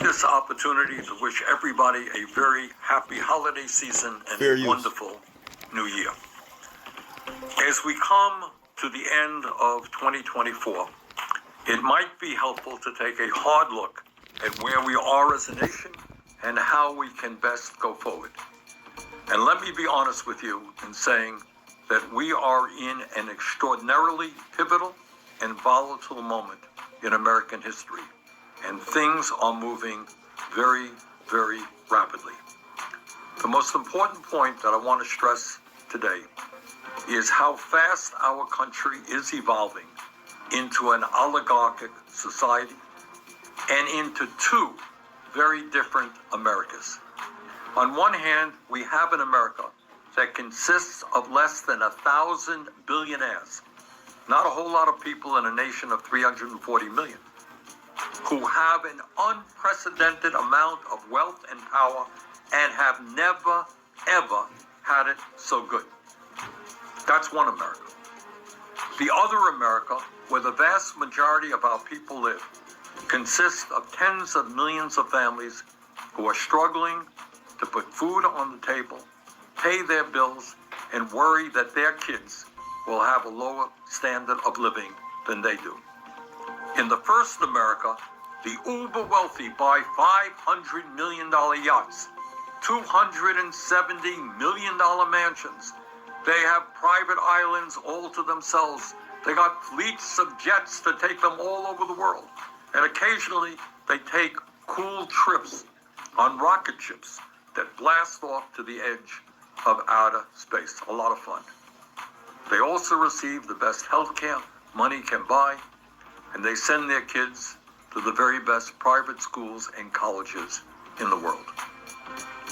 this opportunity to wish everybody a very happy holiday season and a wonderful new year. As we come to the end of 2024, it might be helpful to take a hard look at where we are as a nation and how we can best go forward. And let me be honest with you in saying that we are in an extraordinarily pivotal and volatile moment in American history, and things are moving very, very rapidly. The most important point that I want to stress today is how fast our country is evolving into an oligarchic society and into two very different Americas. On one hand, we have an America that consists of less than 1,000 billionaires, not a whole lot of people in a nation of 340 million, who have an unprecedented amount of wealth and power and have never, ever had it so good. That's one America. The other America, where the vast majority of our people live, consists of tens of millions of families who are struggling to put food on the table, pay their bills, and worry that their kids will have a lower standard of living than they do. In the first America, the uber wealthy buy $500 million yachts, $270 million mansions. They have private islands all to themselves. They got fleets of jets to take them all over the world. And occasionally, they take cool trips on rocket ships that blast off to the edge of outer space. A lot of fun. They also receive the best health care money can buy, and they send their kids to the very best private schools and colleges in the world.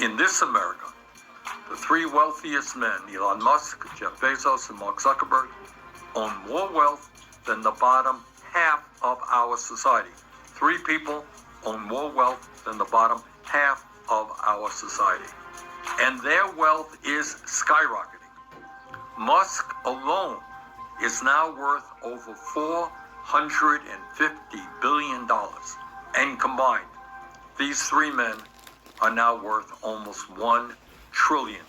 In this America, the three wealthiest men, Elon Musk, Jeff Bezos, and Mark Zuckerberg, own more wealth than the bottom half of our society. Three people own more wealth than the bottom half of our society. And their wealth is skyrocketing. Musk alone is now worth over $450 billion. And combined, these three men are now worth almost $1 trillion.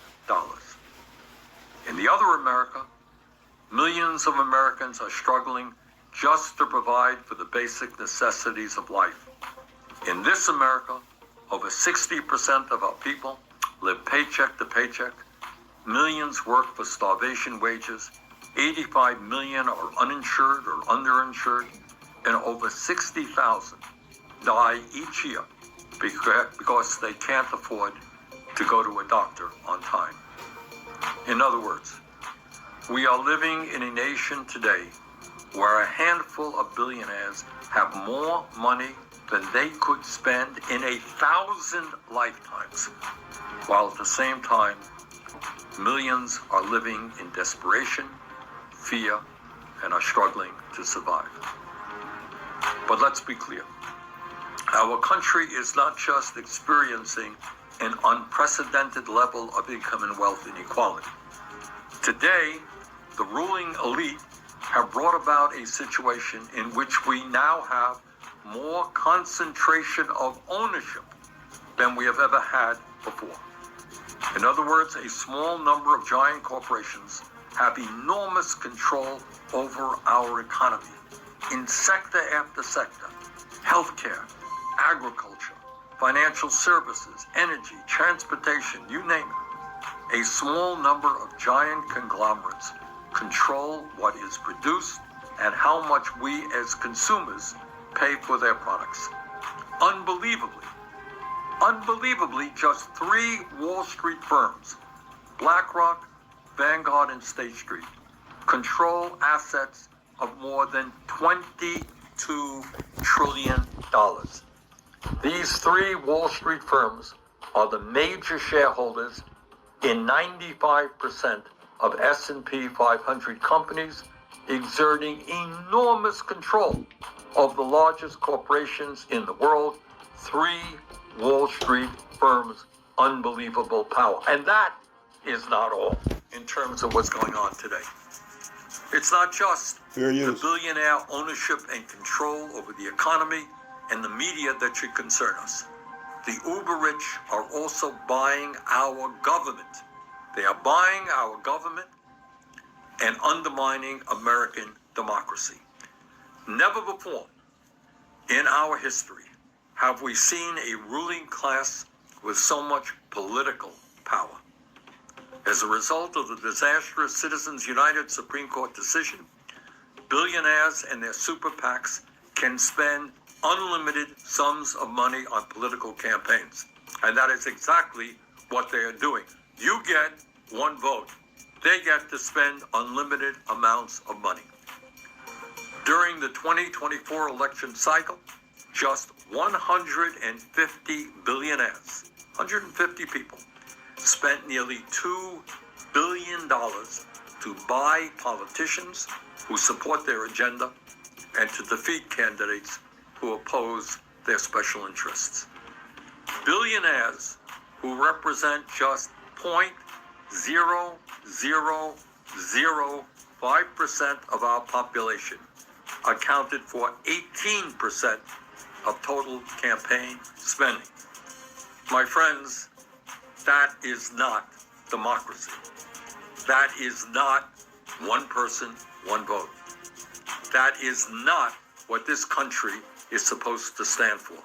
In the other America, millions of Americans are struggling just to provide for the basic necessities of life. In this America, over 60% of our people live paycheck to paycheck. Millions work for starvation wages. 85 million are uninsured or underinsured. And over 60,000 die each year because they can't afford to go to a doctor on time. In other words, we are living in a nation today where a handful of billionaires have more money than they could spend in 1,000 lifetimes, while at the same time, millions are living in desperation, fear, and are struggling to survive. But let's be clear. Our country is not just experiencing an unprecedented level of income and wealth inequality. Today, the ruling elite have brought about a situation in which we now have more concentration of ownership than we have ever had before. In other words, a small number of giant corporations have enormous control over our economy in sector after sector: healthcare, agriculture, financial services, energy, transportation, you name it. A small number of giant conglomerates control what is produced and how much we as consumers pay for their products. Unbelievably, just three Wall Street firms, BlackRock, Vanguard, and State Street, control assets of more than $22 trillion. These three Wall Street firms are the major shareholders in 95% of S&P 500 companies, exerting enormous control of the largest corporations in the world. Three Wall Street firms, unbelievable power. And that is not all in terms of what's going on today. It's not just the billionaire ownership and control over the economy and the media that should concern us. the uber rich are also buying our government. They are buying our government and undermining American democracy. Never before in our history have we seen a ruling class with so much political power. As a result of the disastrous Citizens United Supreme Court decision, billionaires and their super PACs can spend unlimited sums of money on political campaigns. And that is exactly what they are doing. You get one vote. They get to spend unlimited amounts of money. During the 2024 election cycle, just 150 billionaires, 150 people, spent nearly $2 billion to buy politicians who support their agenda and to defeat candidates who oppose their special interests. Billionaires who represent just 0.0005% of our population accounted for 18% of total campaign spending. My friends, that is not democracy. That is not one person, one vote. That is not what this country is supposed to stand for.